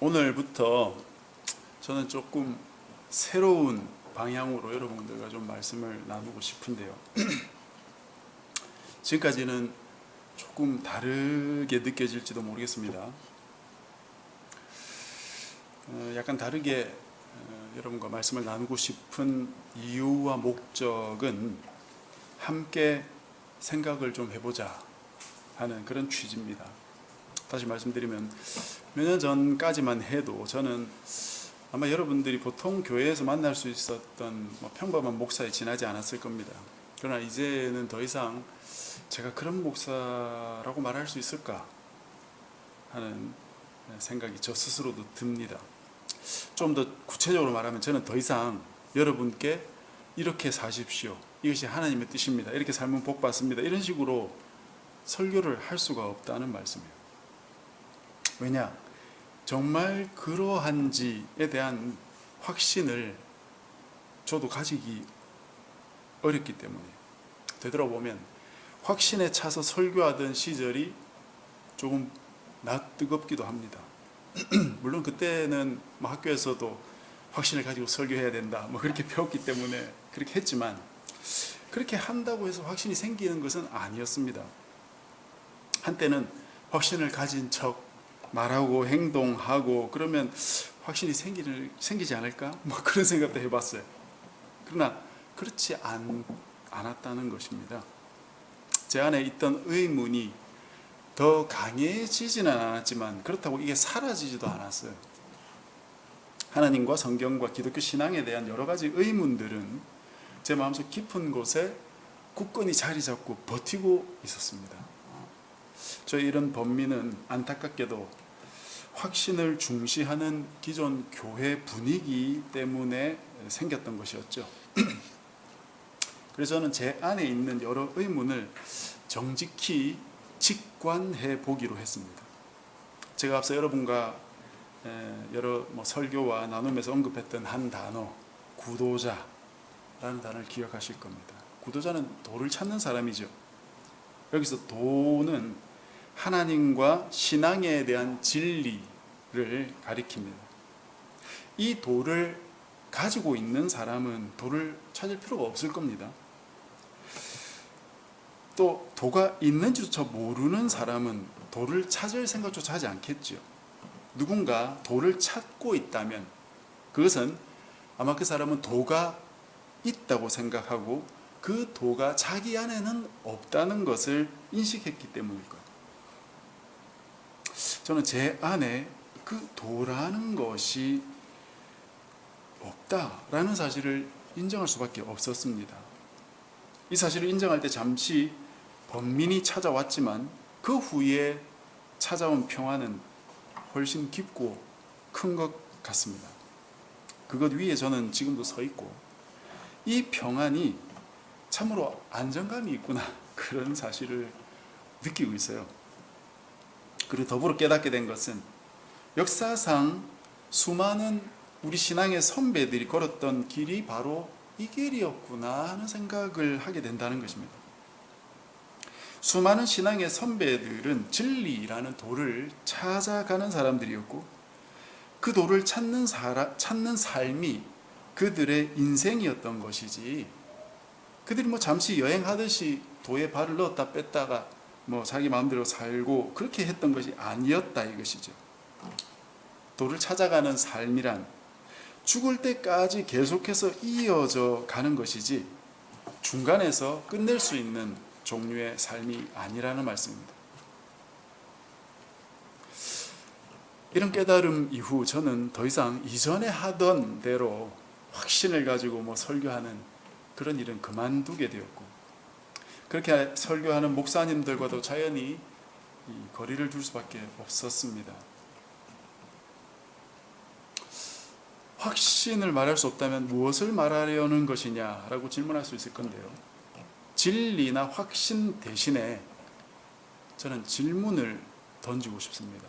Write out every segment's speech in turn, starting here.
오늘부터 저는 조금 새로운 방향으로 여러분들과 좀 말씀을 나누고 싶은데요. 지금까지는 조금 다르게 느껴질지도 모르겠습니다. 약간 다르게 여러분과 말씀을 나누고 싶은 이유와 목적은 함께 생각을 좀 해보자 하는 그런 취지입니다. 다시 말씀드리면 몇 년 전까지만 해도 저는 아마 여러분들이 보통 교회에서 만날 수 있었던 평범한 목사에 지나지 않았을 겁니다. 그러나 이제는 더 이상 제가 그런 목사라고 말할 수 있을까 하는 생각이 저 스스로도 듭니다. 좀 더 구체적으로 말하면 저는 더 이상 여러분께 이렇게 사십시오, 이것이 하나님의 뜻입니다, 이렇게 살면 복 받습니다, 이런 식으로 설교를 할 수가 없다는 말씀이에요. 왜냐? 정말 그러한지에 대한 확신을 저도 가지기 어렵기 때문에, 되돌아보면 확신에 차서 설교하던 시절이 조금 낯뜨겁기도 합니다. 물론 그때는 학교에서도 확신을 가지고 설교해야 된다 그렇게 배웠기 때문에 그렇게 했지만, 그렇게 한다고 해서 확신이 생기는 것은 아니었습니다. 한때는 확신을 가진 척 말하고 행동하고 그러면 확신이 생기지 않을까? 그런 생각도 해봤어요. 그러나 그렇지 않았다는 것입니다. 제 안에 있던 의문이 더 강해지지는 않았지만 그렇다고 이게 사라지지도 않았어요. 하나님과 성경과 기독교 신앙에 대한 여러 가지 의문들은 제 마음속 깊은 곳에 굳건히 자리 잡고 버티고 있었습니다. 저희 이런 범민은 안타깝게도 확신을 중시하는 기존 교회 분위기 때문에 생겼던 것이었죠. 그래서 저는 제 안에 있는 여러 의문을 정직히 직관해 보기로 했습니다. 제가 앞서 여러분과 여러 설교와 나눔에서 언급했던 한 단어, 구도자라는 단어를 기억하실 겁니다. 구도자는 도를 찾는 사람이죠. 여기서 도는 하나님과 신앙에 대한 진리를 가리킵니다. 이 도를 가지고 있는 사람은 도를 찾을 필요가 없을 겁니다. 또 도가 있는지조차 모르는 사람은 도를 찾을 생각조차 하지 않겠죠. 누군가 도를 찾고 있다면 그것은 아마 그 사람은 도가 있다고 생각하고 그 도가 자기 안에는 없다는 것을 인식했기 때문일 거예요. 저는 제 안에 그 도라는 것이 없다라는 사실을 인정할 수밖에 없었습니다. 이 사실을 인정할 때 잠시 번민이 찾아왔지만 그 후에 찾아온 평안은 훨씬 깊고 큰 것 같습니다. 그것 위에 저는 지금도 서 있고 이 평안이 참으로 안정감이 있구나, 그런 사실을 느끼고 있어요. 그리고 더불어 깨닫게 된 것은 역사상 수많은 우리 신앙의 선배들이 걸었던 길이 바로 이 길이었구나 하는 생각을 하게 된다는 것입니다. 수많은 신앙의 선배들은 진리라는 도를 찾아가는 사람들이었고 그 도를 찾는 삶이 그들의 인생이었던 것이지, 그들이 잠시 여행하듯이 도에 발을 넣었다 뺐다가 자기 마음대로 살고 그렇게 했던 것이 아니었다 이것이죠. 도를 찾아가는 삶이란 죽을 때까지 계속해서 이어져 가는 것이지 중간에서 끝낼 수 있는 종류의 삶이 아니라는 말씀입니다. 이런 깨달음 이후 저는 더 이상 이전에 하던 대로 확신을 가지고 설교하는 그런 일은 그만두게 되었고, 그렇게 설교하는 목사님들과도 자연히 거리를 둘 수밖에 없었습니다. 확신을 말할 수 없다면 무엇을 말하려는 것이냐라고 질문할 수 있을 건데요. 진리나 확신 대신에 저는 질문을 던지고 싶습니다.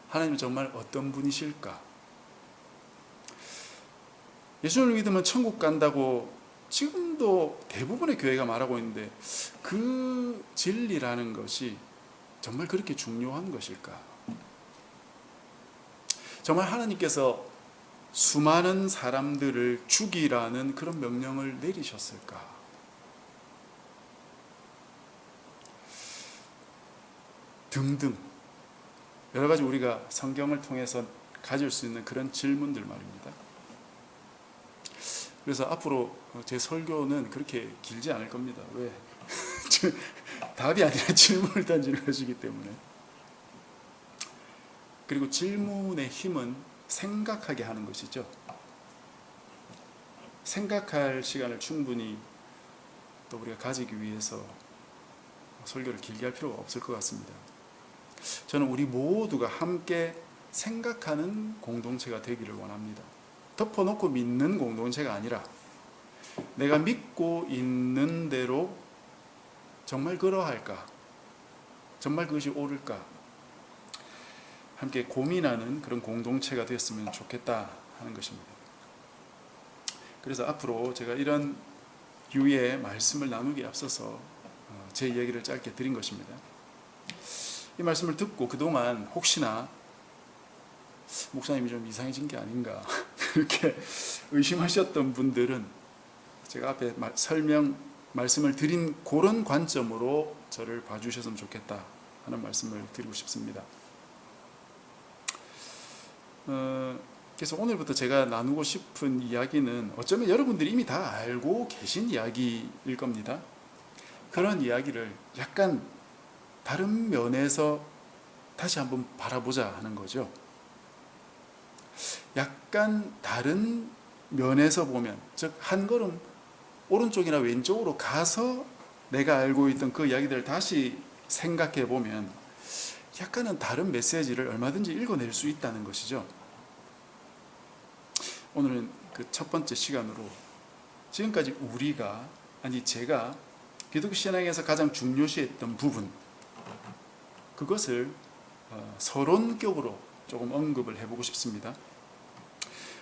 하나님은 정말 어떤 분이실까? 예수님을 믿으면 천국 간다고 지금도 대부분의 교회가 말하고 있는데 그 진리라는 것이 정말 그렇게 중요한 것일까? 정말 하나님께서 수많은 사람들을 죽이라는 그런 명령을 내리셨을까? 등등 여러 가지 우리가 성경을 통해서 가질 수 있는 그런 질문들 말입니다. 그래서 앞으로 제 설교는 그렇게 길지 않을 겁니다. 왜? 답이 아니라 질문을 던지는 것이기 때문에. 그리고 질문의 힘은 생각하게 하는 것이죠. 생각할 시간을 충분히 또 우리가 가지기 위해서 설교를 길게 할 필요가 없을 것 같습니다. 저는 우리 모두가 함께 생각하는 공동체가 되기를 원합니다. 덮어놓고 믿는 공동체가 아니라 내가 믿고 있는 대로 정말 그러할까? 정말 그것이 옳을까? 함께 고민하는 그런 공동체가 되었으면 좋겠다 하는 것입니다. 그래서 앞으로 제가 이런 유의 말씀을 나누기에 앞서서 제 이야기를 짧게 드린 것입니다. 이 말씀을 듣고 그동안 혹시나 목사님이 좀 이상해진 게 아닌가 그렇게 의심하셨던 분들은 제가 앞에 말씀을 드린 그런 관점으로 저를 봐주셨으면 좋겠다 하는 말씀을 드리고 싶습니다. 그래서 오늘부터 제가 나누고 싶은 이야기는 어쩌면 여러분들이 이미 다 알고 계신 이야기일 겁니다. 그런 이야기를 약간 다른 면에서 다시 한번 바라보자 하는 거죠. 약간 다른 면에서 보면, 즉 한 걸음 오른쪽이나 왼쪽으로 가서 내가 알고 있던 그 이야기들을 다시 생각해 보면 약간은 다른 메시지를 얼마든지 읽어낼 수 있다는 것이죠. 오늘은 그 첫 번째 시간으로 지금까지 제가 기독교 신앙에서 가장 중요시했던 부분, 그것을 서론격으로 조금 언급을 해보고 싶습니다.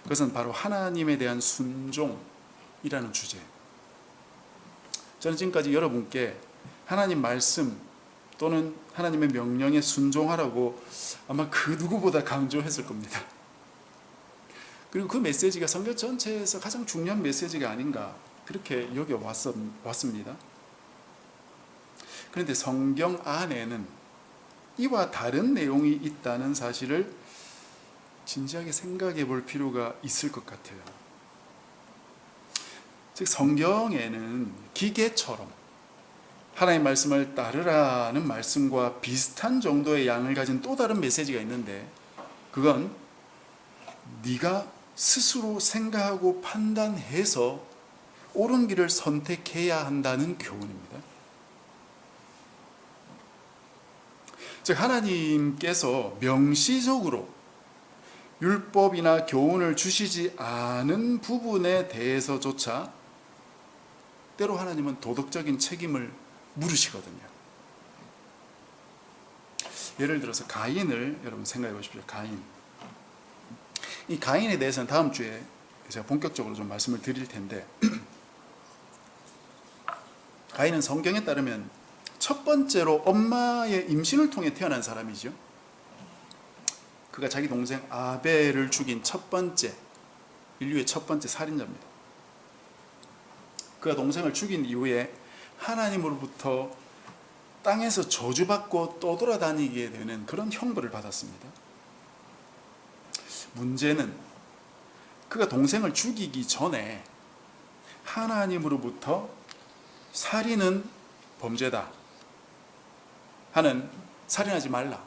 그것은 바로 하나님에 대한 순종이라는 주제. 저는 지금까지 여러분께 하나님 말씀 또는 하나님의 명령에 순종하라고 아마 그 누구보다 강조했을 겁니다. 그리고 그 메시지가 성경 전체에서 가장 중요한 메시지가 아닌가 그렇게 여겨왔습니다. 그런데 성경 안에는 이와 다른 내용이 있다는 사실을 진지하게 생각해 볼 필요가 있을 것 같아요. 즉 성경에는 기계처럼 하나님의 말씀을 따르라는 말씀과 비슷한 정도의 양을 가진 또 다른 메시지가 있는데, 그건 네가 스스로 생각하고 판단해서 옳은 길을 선택해야 한다는 교훈입니다. 즉 하나님께서 명시적으로 율법이나 교훈을 주시지 않은 부분에 대해서조차 때로 하나님은 도덕적인 책임을 물으시거든요. 예를 들어서 가인을 여러분 생각해 보십시오. 이 가인에 대해서는 다음 주에 제가 본격적으로 좀 말씀을 드릴 텐데, 가인은 성경에 따르면 첫 번째로 엄마의 임신을 통해 태어난 사람이죠. 그가 자기 동생 아벨을 죽인 인류의 첫 번째 살인자입니다. 그가 동생을 죽인 이후에 하나님으로부터 땅에서 저주받고 떠돌아다니게 되는 그런 형벌을 받았습니다. 문제는 그가 동생을 죽이기 전에 하나님으로부터 살인은 범죄다 하는, 살인하지 말라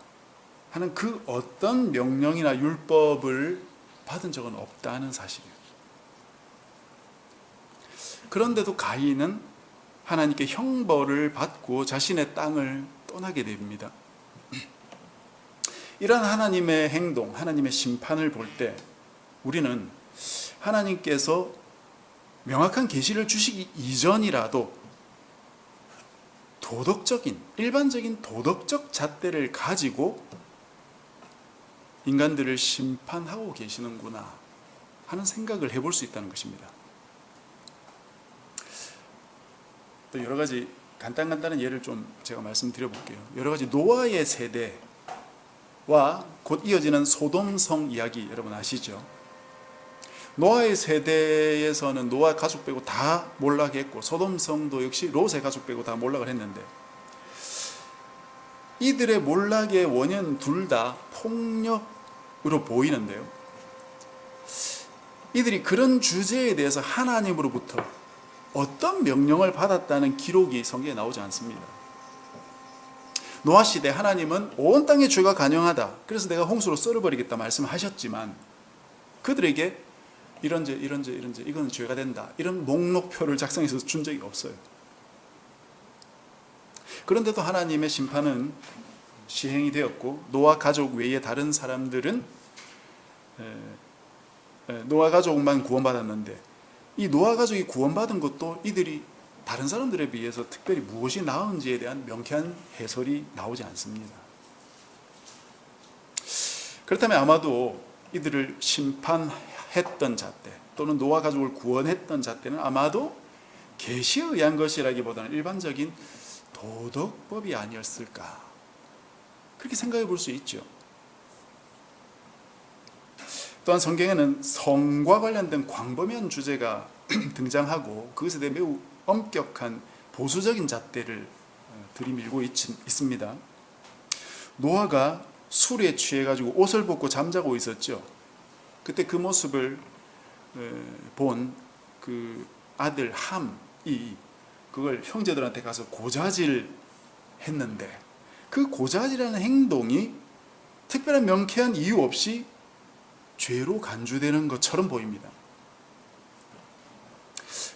하는 그 어떤 명령이나 율법을 받은 적은 없다는 사실이에요. 그런데도 가인은 하나님께 형벌을 받고 자신의 땅을 떠나게 됩니다. 이런 하나님의 행동, 하나님의 심판을 볼 때 우리는 하나님께서 명확한 계시를 주시기 이전이라도 일반적인 도덕적 잣대를 가지고 인간들을 심판하고 계시는구나 하는 생각을 해볼 수 있다는 것입니다. 또 여러 가지 간단한 예를 좀 제가 말씀드려 볼게요. 여러 가지 노아의 세대, 곧 이어지는 소돔성 이야기 여러분 아시죠? 노아의 세대에서는 노아 가족 빼고 다 몰락했고, 소돔성도 역시 롯의 가족 빼고 다 몰락을 했는데, 이들의 몰락의 원인 둘 다 폭력으로 보이는데요, 이들이 그런 주제에 대해서 하나님으로부터 어떤 명령을 받았다는 기록이 성경에 나오지 않습니다. 노아 시대 하나님은 온 땅의 죄가 간영하다, 그래서 내가 홍수로 썰어버리겠다 말씀하셨지만, 그들에게 이런 죄 이건 죄가 된다, 이런 목록표를 작성해서 준 적이 없어요. 그런데도 하나님의 심판은 시행이 되었고, 노아 가족 외에 다른 사람들은 노아 가족만 구원받았는데, 이 노아 가족이 구원받은 것도 이들이 다른 사람들에 비해서 특별히 무엇이 나은지에 대한 명쾌한 해설이 나오지 않습니다. 그렇다면 아마도 이들을 심판했던 잣대, 또는 노아 가족을 구원했던 잣대는 아마도 계시에 의한 것이라기보다는 일반적인 도덕법이 아니었을까, 그렇게 생각해 볼 수 있죠. 또한 성경에는 성과 관련된 광범위한 주제가 등장하고, 그것에 대해 매우 엄격한 보수적인 잣대를 들이밀고 있습니다. 노아가 술에 취해가지고 옷을 벗고 잠자고 있었죠. 그때 그 모습을 본 그 아들 함이 그걸 형제들한테 가서 고자질 했는데, 그 고자질하는 행동이 특별한 명쾌한 이유 없이 죄로 간주되는 것처럼 보입니다.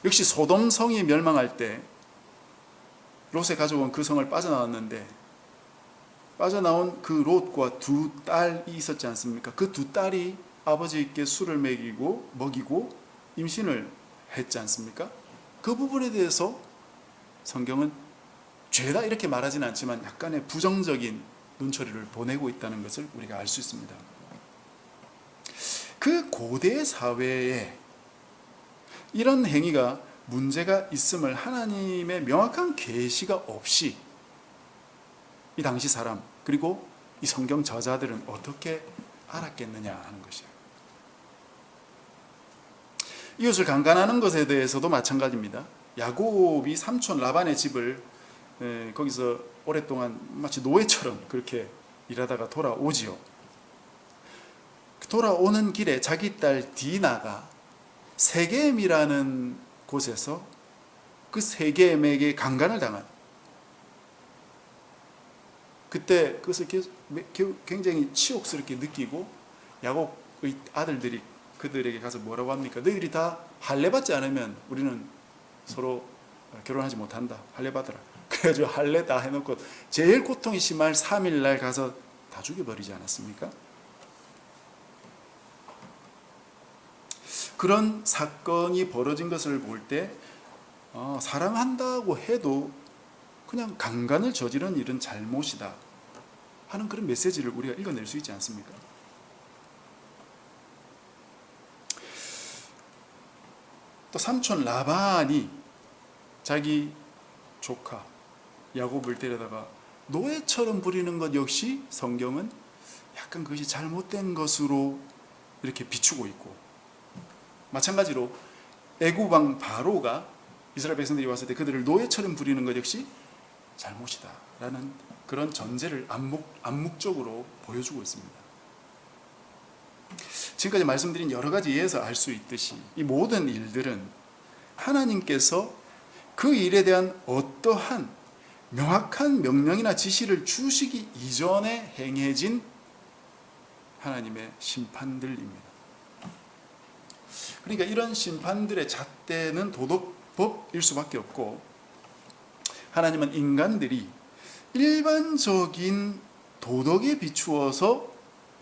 역시 소돔성이 멸망할 때 롯의 가족은 그 성을 빠져나왔는데, 빠져나온 그 롯과 두 딸이 있었지 않습니까? 그 두 딸이 아버지께 술을 먹이고 임신을 했지 않습니까? 그 부분에 대해서 성경은 죄다 이렇게 말하지는 않지만 약간의 부정적인 눈초리를 보내고 있다는 것을 우리가 알 수 있습니다. 그 고대 사회에 이런 행위가 문제가 있음을 하나님의 명확한 계시가 없이 이 당시 사람, 그리고 이 성경 저자들은 어떻게 알았겠느냐 하는 것이에요. 이웃을 강간하는 것에 대해서도 마찬가지입니다. 야곱이 삼촌 라반의 집을 거기서 오랫동안 마치 노예처럼 그렇게 일하다가 돌아오지요. 돌아오는 길에 자기 딸 디나가 세겜이라는 곳에서 그 세겜에게 강간을 당한, 그때 그것을 굉장히 치욕스럽게 느끼고 야곱의 아들들이 그들에게 가서 뭐라고 합니까? 너희들이 다 할례받지 않으면 우리는 서로 결혼하지 못한다. 할례받으라. 그래가지고 할례 다 해놓고 제일 고통이 심할 3일날 가서 다 죽여버리지 않았습니까? 그런 사건이 벌어진 것을 볼 때 사랑한다고 해도 그냥 강간을 저지른 일은 잘못이다 하는 그런 메시지를 우리가 읽어낼 수 있지 않습니까? 또 삼촌 라반이 자기 조카 야곱을 데려다가 노예처럼 부리는 것 역시 성경은 약간 그것이 잘못된 것으로 이렇게 비추고 있고, 마찬가지로 애굽 왕 바로가 이스라엘 백성들이 왔을 때 그들을 노예처럼 부리는 것 역시 잘못이다 라는 그런 전제를 암묵적으로 보여주고 있습니다. 지금까지 말씀드린 여러 가지 예에서 알 수 있듯이 이 모든 일들은 하나님께서 그 일에 대한 어떠한 명확한 명령이나 지시를 주시기 이전에 행해진 하나님의 심판들입니다. 그러니까 이런 심판들의 잣대는 도덕법일 수밖에 없고, 하나님은 인간들이 일반적인 도덕에 비추어서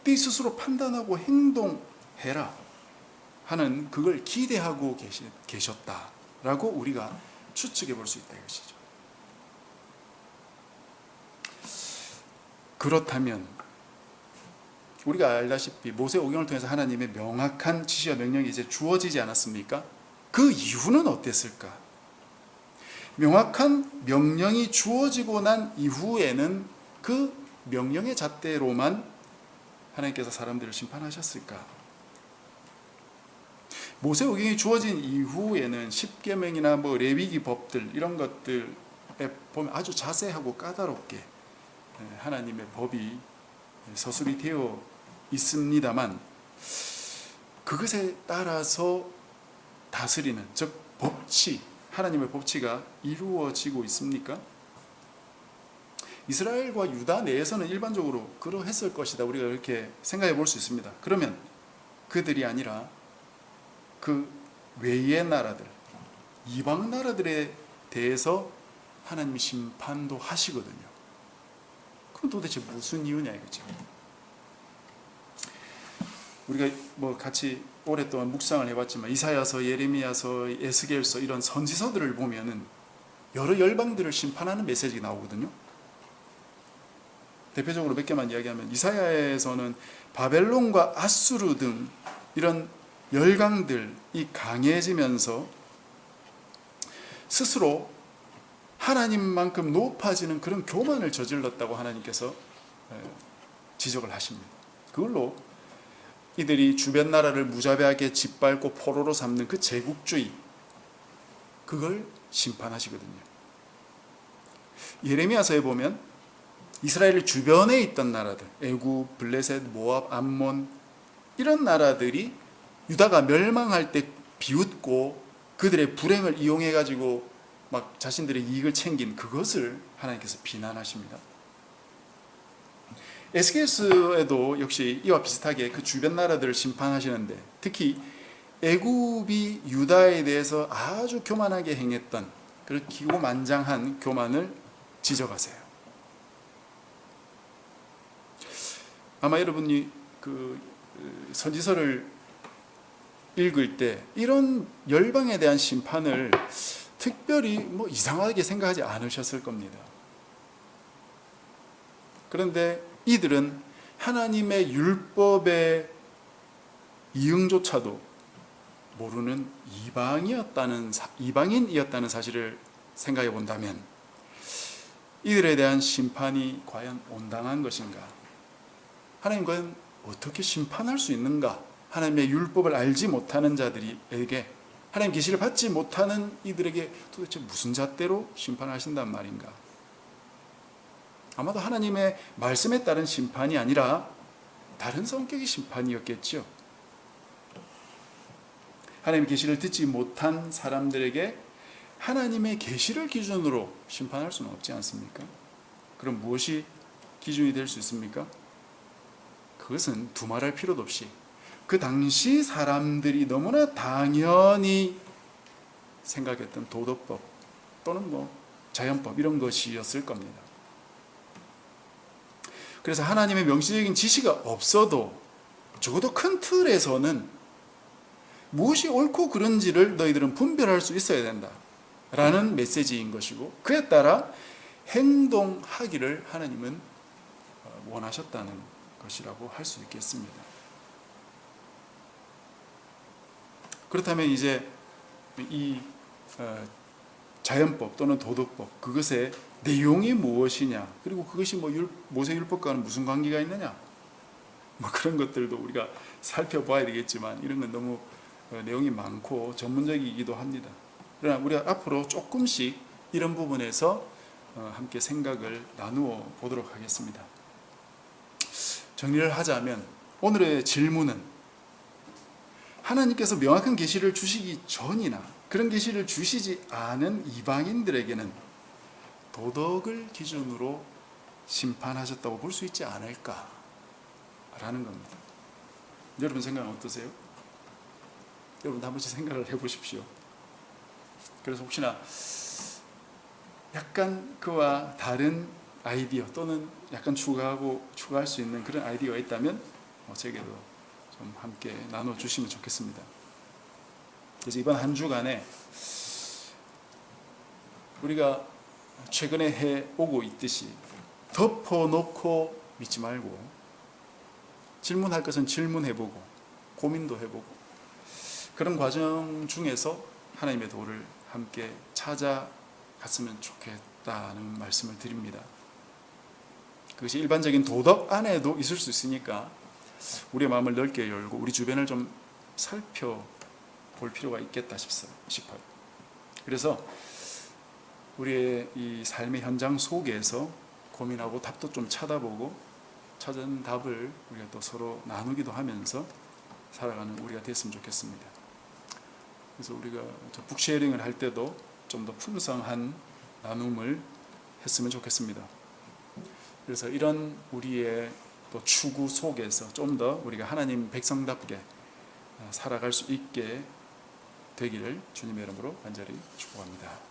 네 스스로 판단하고 행동해라 하는 그걸 기대하고 계셨다라고 우리가 추측해 볼 수 있다 이것이죠. 그렇다면 우리가 알다시피 모세오경을 통해서 하나님의 명확한 지시와 명령이 이제 주어지지 않았습니까? 그 이후는 어땠을까? 명확한 명령이 주어지고 난 이후에는 그 명령의 잣대로만 하나님께서 사람들을 심판하셨을까? 모세오경이 주어진 이후에는 십계명이나 뭐 레위기 법들 이런 것들에 보면 아주 자세하고 까다롭게 하나님의 법이 서술이 되어 있습니다만, 그것에 따라서 다스리는, 즉 법치, 하나님의 법치가 이루어지고 있습니까? 이스라엘과 유다 내에서는 일반적으로 그러했을 것이다, 우리가 이렇게 생각해 볼 수 있습니다. 그러면 그들이 아니라 그 외의 나라들, 이방 나라들에 대해서 하나님이 심판도 하시거든요. 그건 도대체 무슨 이유냐 이거죠. 우리가 뭐 같이 오랫동안 묵상을 해봤지만 이사야서, 예레미야서, 에스겔서 이런 선지서들을 보면은 여러 열방들을 심판하는 메시지가 나오거든요. 대표적으로 몇 개만 이야기하면, 이사야에서는 바벨론과 아수르 등 이런 열강들이 강해지면서 스스로 하나님만큼 높아지는 그런 교만을 저질렀다고 하나님께서 지적을 하십니다. 그걸로 이들이 주변 나라를 무자비하게 짓밟고 포로로 삼는 그 제국주의, 그걸 심판하시거든요. 예레미야서에 보면 이스라엘 주변에 있던 나라들, 애굽, 블레셋, 모압, 암몬, 이런 나라들이 유다가 멸망할 때 비웃고 그들의 불행을 이용해 가지고 막 자신들의 이익을 챙긴 그것을 하나님께서 비난하십니다. 에스겔서에도 역시 이와 비슷하게 그 주변 나라들을 심판하시는데, 특히 애굽이 유다에 대해서 아주 교만하게 행했던 그런 기고만장한 교만을 지적하세요. 아마 여러분이 그 선지서를 읽을 때 이런 열방에 대한 심판을 특별히 뭐 이상하게 생각하지 않으셨을 겁니다. 그런데 이들은 하나님의 율법의 이응조차도 모르는 이방인이었다는 사실을 생각해 본다면, 이들에 대한 심판이 과연 온당한 것인가? 하나님 과연 어떻게 심판할 수 있는가? 하나님의 율법을 알지 못하는 자들에게, 하나님 계시를 받지 못하는 이들에게 도대체 무슨 잣대로 심판하신단 말인가? 아마도 하나님의 말씀에 따른 심판이 아니라 다른 성격의 심판이었겠죠. 하나님의 계시를 듣지 못한 사람들에게 하나님의 계시를 기준으로 심판할 수는 없지 않습니까? 그럼 무엇이 기준이 될 수 있습니까? 그것은 두말할 필요도 없이 그 당시 사람들이 너무나 당연히 생각했던 도덕법 또는 뭐 자연법, 이런 것이었을 겁니다. 그래서 하나님의 명시적인 지시가 없어도 적어도 큰 틀에서는 무엇이 옳고 그른지를 너희들은 분별할 수 있어야 된다 라는 메시지인 것이고, 그에 따라 행동하기를 하나님은 원하셨다는 것이라고 할 수 있겠습니다. 그렇다면 이제 이 자연법 또는 도덕법, 그것의 내용이 무엇이냐, 그리고 그것이 뭐 모세율법과는 무슨 관계가 있느냐, 뭐 그런 것들도 우리가 살펴봐야 되겠지만, 이런 건 너무 내용이 많고 전문적이기도 합니다. 그러나 우리가 앞으로 조금씩 이런 부분에서 함께 생각을 나누어 보도록 하겠습니다. 정리를 하자면 오늘의 질문은, 하나님께서 명확한 계시를 주시기 전이나 그런 계시를 주시지 않은 이방인들에게는 도덕을 기준으로 심판하셨다고 볼 수 있지 않을까라는 겁니다. 여러분 생각은 어떠세요? 여러분 한 번씩 생각을 해보십시오. 그래서 혹시나 약간 그와 다른 아이디어 또는 약간 추가할 수 있는 그런 아이디어가 있다면 제게도 좀 함께 나눠주시면 좋겠습니다. 그래서 이번 한 주간에 우리가 최근에 해오고 있듯이 덮어놓고 믿지 말고, 질문할 것은 질문해보고 고민도 해보고, 그런 과정 중에서 하나님의 도를 함께 찾아갔으면 좋겠다는 말씀을 드립니다. 그것이 일반적인 도덕 안에도 있을 수 있으니까 우리의 마음을 넓게 열고 우리 주변을 좀 살펴볼 필요가 있겠다 싶어요. 그래서 우리의 이 삶의 현장 속에서 고민하고 답도 좀 찾아보고 찾은 답을 우리가 또 서로 나누기도 하면서 살아가는 우리가 됐으면 좋겠습니다. 그래서 우리가 북쉐어링을 할 때도 좀 더 풍성한 나눔을 했으면 좋겠습니다. 그래서 이런 우리의 또 추구 속에서 좀 더 우리가 하나님 백성답게 살아갈 수 있게 되기를 주님의 이름으로 간절히 축복합니다.